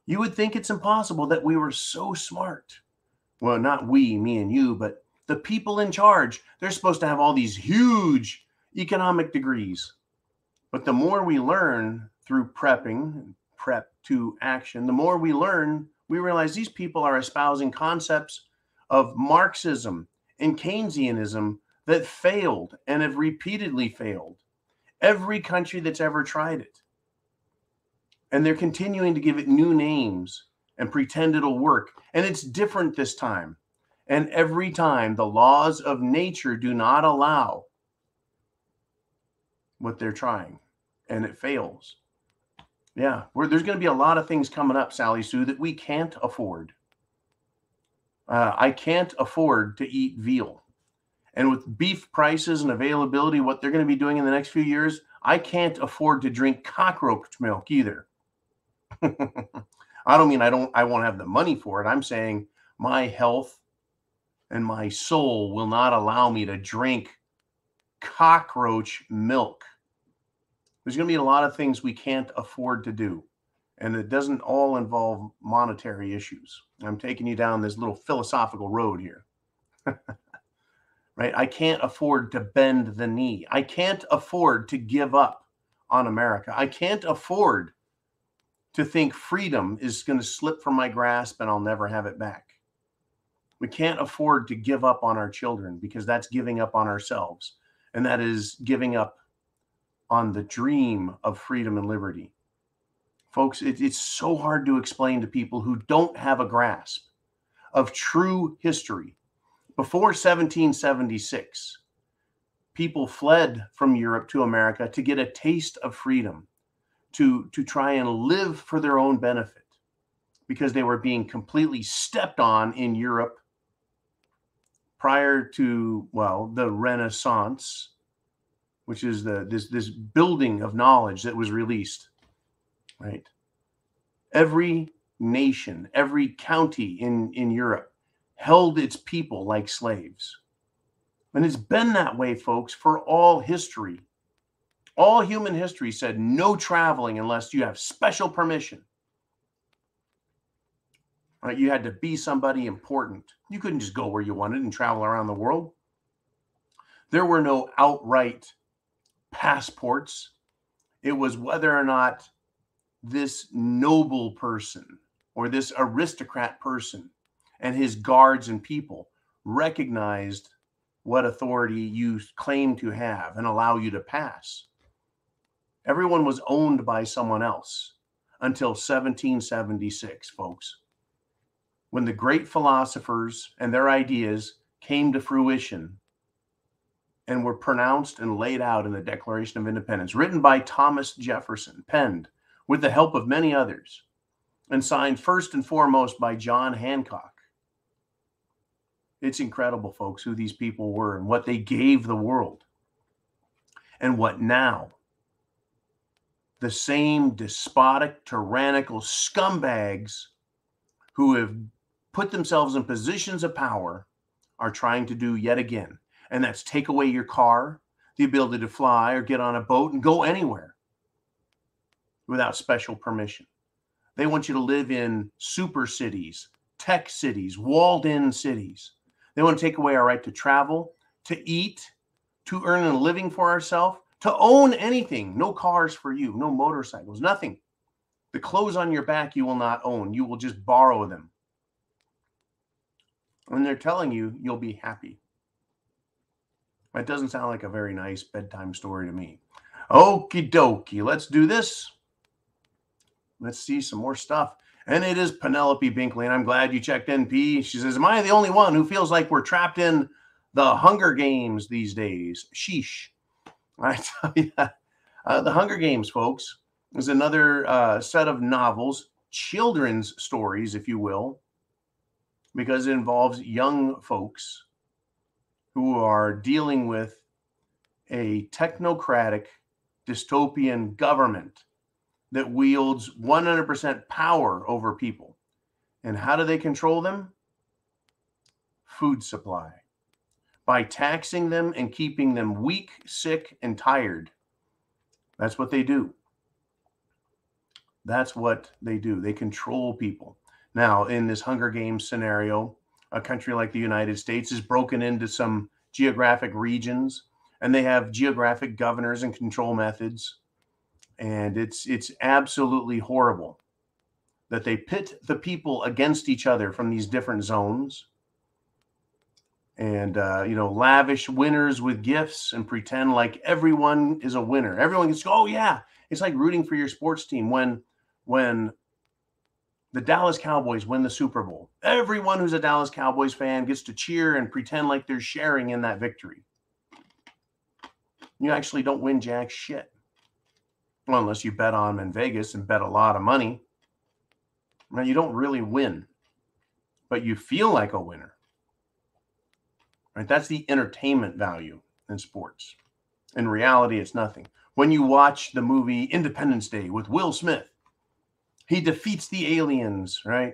You would think it's impossible that we were so smart. Well, not we, me and you, but the people in charge. They're supposed to have all these huge economic degrees. But the more we learn through prepping, prep to action, the more we learn, we realize these people are espousing concepts of Marxism and Keynesianism that failed and have repeatedly failed. Every country that's ever tried it. And they're continuing to give it new names and pretend it'll work. And it's different this time. And every time the laws of nature do not allow what they're trying, and it fails. Yeah, there's going to be a lot of things coming up, Sally Sue, that we can't afford. I can't afford to eat veal. And with beef prices and availability, what they're going to be doing in the next few years, I can't afford to drink cockroach milk either. I don't mean I won't have the money for it. I'm saying my health and my soul will not allow me to drink cockroach milk. There's going to be a lot of things we can't afford to do. And it doesn't all involve monetary issues. I'm taking you down this little philosophical road here. Right? I can't afford to bend the knee. I can't afford to give up on America. I can't afford to think freedom is going to slip from my grasp and I'll never have it back. We can't afford to give up on our children because that's giving up on ourselves. And that is giving up on the dream of freedom and liberty. Folks, it's so hard to explain to people who don't have a grasp of true history. Before 1776, people fled from Europe to America to get a taste of freedom, to try and live for their own benefit, because they were being completely stepped on in Europe prior to, well, the Renaissance, which is this building of knowledge that was released, right? Every nation, every county in Europe held its people like slaves. And it's been that way, folks, for all history. All human history said no traveling unless you have special permission. Right? You had to be somebody important. You couldn't just go where you wanted and travel around the world. There were no outright passports. It was whether or not this noble person or this aristocrat person and his guards and people recognized what authority you claim to have and allow you to pass. Everyone was owned by someone else until 1776, folks, when the great philosophers and their ideas came to fruition and were pronounced and laid out in the Declaration of Independence, written by Thomas Jefferson, penned with the help of many others, and signed first and foremost by John Hancock. It's incredible, folks, who these people were and what they gave the world. And what now the same despotic, tyrannical scumbags who have put themselves in positions of power are trying to do yet again. And that's take away your car, the ability to fly or get on a boat and go anywhere without special permission. They want you to live in super cities, tech cities, walled-in cities. They want to take away our right to travel, to eat, to earn a living for ourselves, to own anything. No cars for you, no motorcycles, nothing. The clothes on your back you will not own. You will just borrow them. And they're telling you you'll be happy. That doesn't sound like a very nice bedtime story to me. Okie dokie, let's do this. Let's see some more stuff. And it is Penelope Binkley, and I'm glad you checked in, P. She says, am I the only one who feels like we're trapped in the Hunger Games these days? Sheesh. I tell you, the Hunger Games, folks, is another set of novels, children's stories, if you will, because it involves young folks who are dealing with a technocratic dystopian government that wields 100% power over people. And how do they control them? Food supply. By taxing them and keeping them weak, sick, and tired. That's what they do. That's what they do. They control people. Now, in this Hunger Games scenario, a country like the United States is broken into some geographic regions, and they have geographic governors and control methods. And it's absolutely horrible that they pit the people against each other from these different zones and, lavish winners with gifts and pretend like everyone is a winner. Everyone gets, oh, yeah. It's like rooting for your sports team when the Dallas Cowboys win the Super Bowl. Everyone who's a Dallas Cowboys fan gets to cheer and pretend like they're sharing in that victory. You actually don't win jack shit. Well, unless you bet on them in Vegas and bet a lot of money. Now, you don't really win, but you feel like a winner. Right? That's the entertainment value in sports. In reality, it's nothing. When you watch the movie Independence Day with Will Smith, he defeats the aliens, right?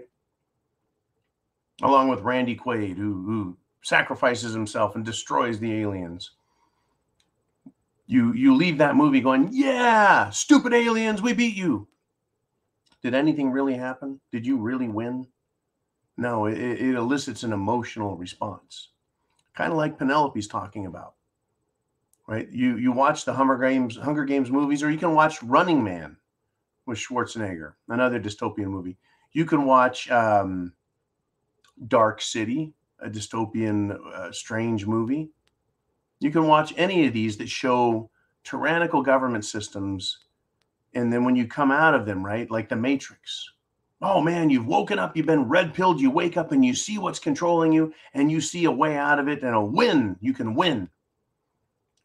Along with Randy Quaid, who sacrifices himself and destroys the aliens. You leave that movie going, yeah, stupid aliens, we beat you. Did anything really happen? Did you really win? No, it elicits an emotional response. Kind of like Penelope's talking about, right? You watch the Hunger Games movies, or you can watch Running Man with Schwarzenegger, another dystopian movie. You can watch Dark City, a dystopian, strange movie. You can watch any of these that show tyrannical government systems. And then when you come out of them, right, like the Matrix, oh man, you've woken up, you've been red pilled, you wake up and you see what's controlling you and you see a way out of it and a win. You can win,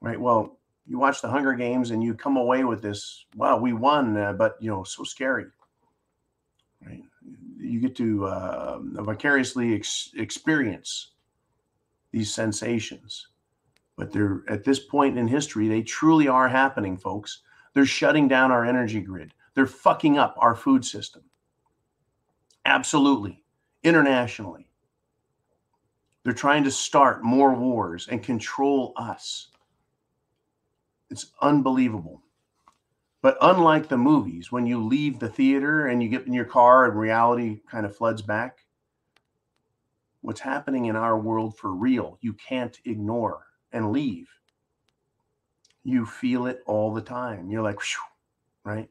right? Well, you watch the Hunger Games and you come away with this, wow, we won, but so scary, right? You get to vicariously experience these sensations. But they're at this point in history, they truly are happening, folks. They're shutting down our energy grid. They're fucking up our food system. Absolutely. Internationally. They're trying to start more wars and control us. It's unbelievable. But unlike the movies, when you leave the theater and you get in your car and reality kind of floods back, what's happening in our world for real, you can't ignore and leave. You feel it all the time. You're like, whew, right?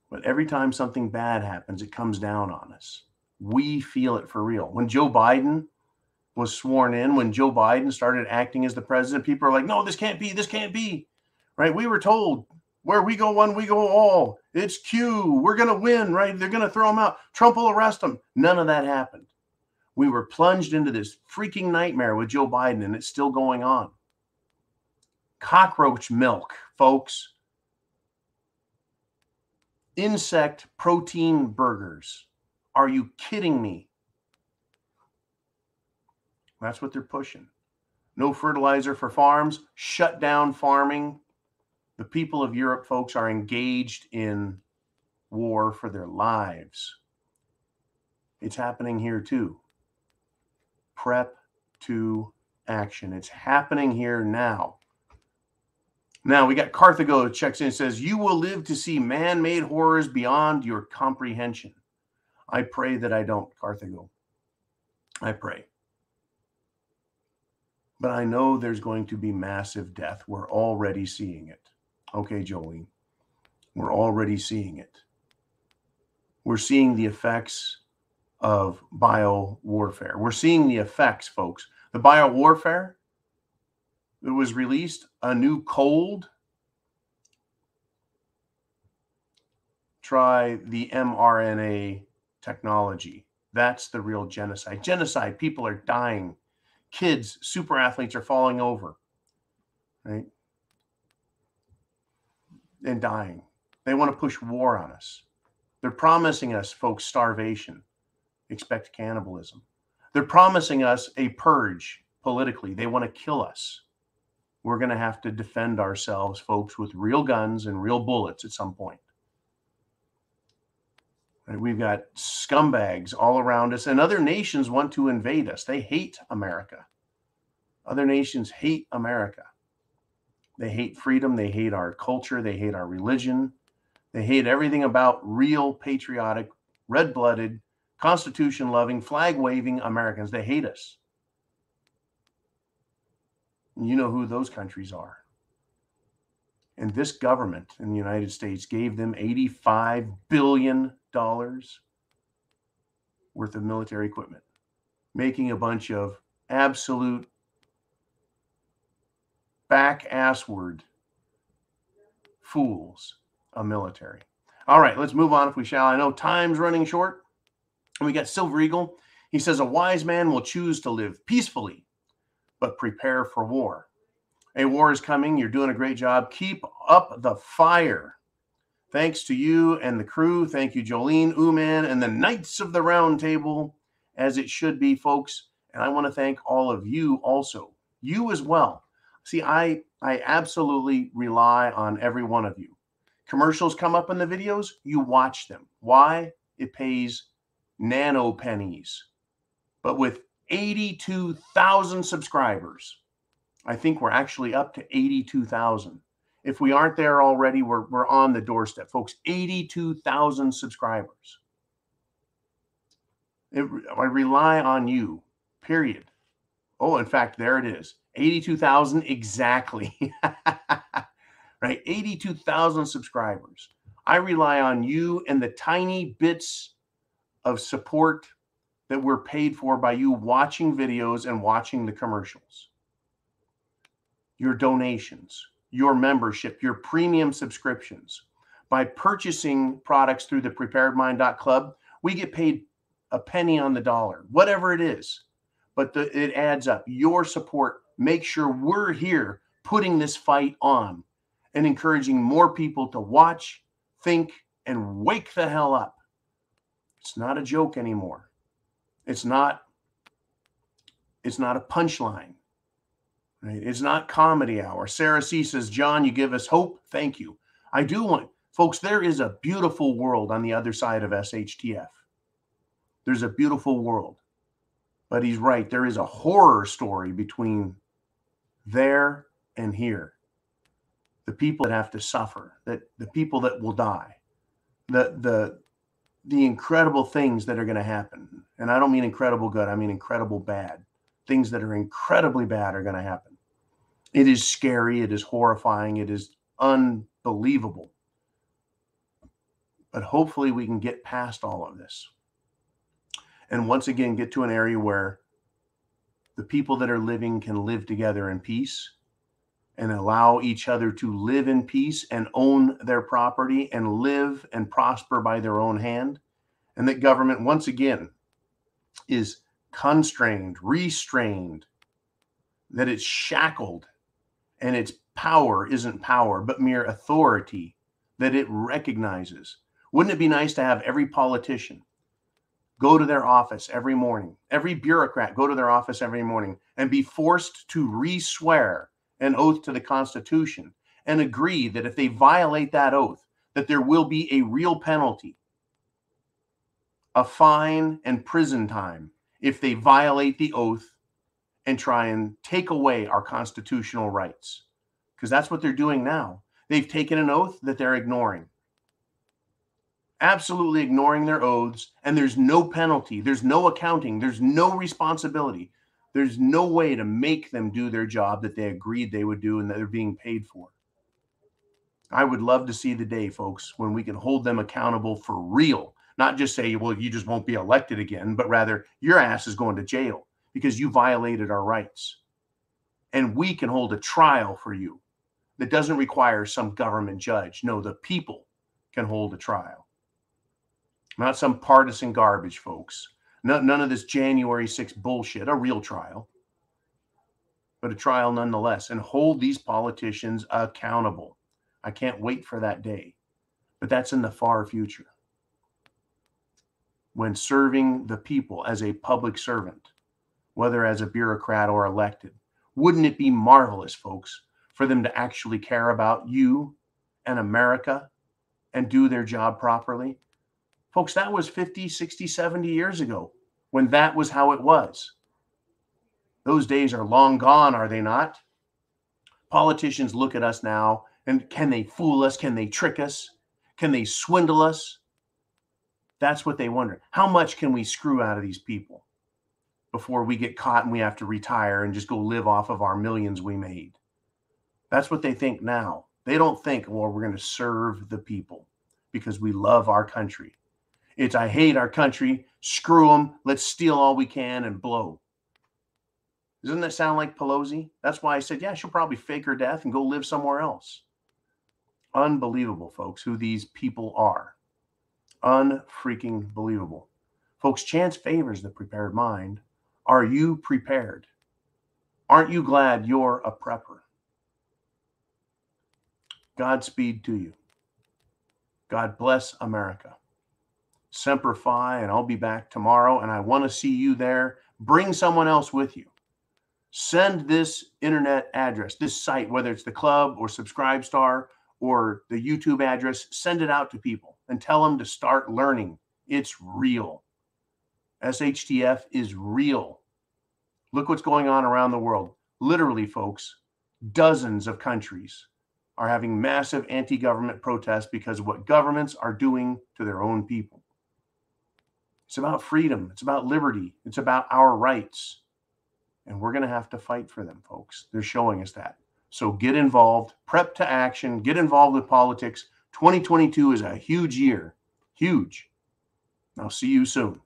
But every time something bad happens, it comes down on us. We feel it for real. When Joe Biden was sworn in, when Joe Biden started acting as the president, people are like, no, this can't be, right? We were told, where we go one, we go all. It's Q. We're going to win, right? They're going to throw him out. Trump will arrest him. None of that happened. We were plunged into this freaking nightmare with Joe Biden, and it's still going on. Cockroach milk, folks. Insect protein burgers. Are you kidding me? That's what they're pushing. No fertilizer for farms, shut down farming. The people of Europe, folks, are engaged in war for their lives. It's happening here too. Prep to action. It's happening here now. Now we got Carthago checks in and says, you will live to see man-made horrors beyond your comprehension. I pray that I don't, Carthago. I pray. But I know there's going to be massive death. We're already seeing it. Okay, Jolene. We're already seeing it. We're seeing the effects of bio warfare. We're seeing the effects, folks. The bio warfare that was released, a new cold. Try the mRNA technology. That's the real genocide. Genocide, people are dying. Kids, super athletes are falling over, right? And dying. They want to push war on us. They're promising us, folks, starvation. Expect cannibalism. They're promising us a purge politically. They want to kill us. We're going to have to defend ourselves, folks, with real guns and real bullets at some point. Right? We've got scumbags all around us, and other nations want to invade us. They hate America. Other nations hate America. They hate freedom. They hate our culture. They hate our religion. They hate everything about real patriotic, red-blooded, Constitution-loving, flag-waving Americans. They hate us. And you know who those countries are. And this government in the United States gave them $85 billion worth of military equipment, making a bunch of absolute back-assward fools a military. All right, let's move on if we shall. I know time's running short. And we got Silver Eagle. He says, a wise man will choose to live peacefully, but prepare for war. A war is coming. You're doing a great job. Keep up the fire. Thanks to you and the crew. Thank you, Jolene, Uman, and the Knights of the Round Table, as it should be, folks. And I want to thank all of you also. You as well. See, I absolutely rely on every one of you. Commercials come up in the videos. You watch them. Why? It pays nano pennies. But with 82,000 subscribers, I think we're actually up to 82,000. If we aren't there already, we're on the doorstep, folks. 82,000 subscribers. I rely on you, period. Oh, in fact, there it is. 82,000 exactly. Right? 82,000 subscribers. I rely on you and the tiny bits of support that we're paid for by you watching videos and watching the commercials. Your donations, your membership, your premium subscriptions. By purchasing products through the thepreparedmind.club, we get paid a penny on the dollar, whatever it is. But it adds up. Your support makes sure we're here putting this fight on and encouraging more people to watch, think, and wake the hell up. It's not a joke anymore. It's not a punchline. Right? It's not comedy hour. Sarah C says, John, you give us hope. Thank you. I do want, folks, there is a beautiful world on the other side of SHTF. There's a beautiful world. But he's right. There is a horror story between there and here. The people that have to suffer, the people that will die, the incredible things that are going to happen. And I don't mean incredible good. I mean incredible bad. Things that are incredibly bad are going to happen. It is scary. It is horrifying. It is unbelievable. But hopefully we can get past all of this. And once again, get to an area where the people that are living can live together in peace and allow each other to live in peace and own their property and live and prosper by their own hand. And that government, once again, is constrained, restrained, that it's shackled, and its power isn't power, but mere authority that it recognizes. Wouldn't it be nice to have every politician go to their office every morning, every bureaucrat go to their office every morning and be forced to re-swear an oath to the Constitution and agree that if they violate that oath, that there will be a real penalty, a fine and prison time if they violate the oath and try and take away our constitutional rights. because that's what they're doing now. They've taken an oath that they're ignoring. Absolutely ignoring their oaths, and there's no penalty, there's no accounting, there's no responsibility. There's no way to make them do their job that they agreed they would do and that they're being paid for. I would love to see the day, folks, when we can hold them accountable for real. Not just say, well, you just won't be elected again, but rather your ass is going to jail because you violated our rights. And we can hold a trial for you that doesn't require some government judge. No, the people can hold a trial. Not some partisan garbage, folks. None of this January 6th bullshit, a real trial, but a trial nonetheless, and hold these politicians accountable. I can't wait for that day, but that's in the far future. When serving the people as a public servant, whether as a bureaucrat or elected, wouldn't it be marvelous, folks, for them to actually care about you and America and do their job properly? Folks, that was 50, 60, 70 years ago when that was how it was. Those days are long gone, are they not? Politicians look at us now, and can they fool us? Can they trick us? Can they swindle us? That's what they wonder. How much can we screw out of these people before we get caught and we have to retire and just go live off of our millions we made? That's what they think now. They don't think, well, we're going to serve the people because we love our country. It's, I hate our country, screw them, let's steal all we can and blow. Doesn't that sound like Pelosi? That's why I said, yeah, she'll probably fake her death and go live somewhere else. Unbelievable, folks, who these people are. Unfreaking believable. Folks, chance favors the prepared mind. Are you prepared? Aren't you glad you're a prepper? Godspeed to you. God bless America. Semper Fi, and I'll be back tomorrow, and I want to see you there. Bring someone else with you. Send this internet address, this site, whether it's the club or Subscribestar or the YouTube address, send it out to people and tell them to start learning. It's real. SHTF is real. Look what's going on around the world. Literally, folks, dozens of countries are having massive anti-government protests because of what governments are doing to their own people. It's about freedom. It's about liberty. It's about our rights. And we're going to have to fight for them, folks. They're showing us that. So get involved, prep to action, get involved with politics. 2022 is a huge year. Huge. I'll see you soon.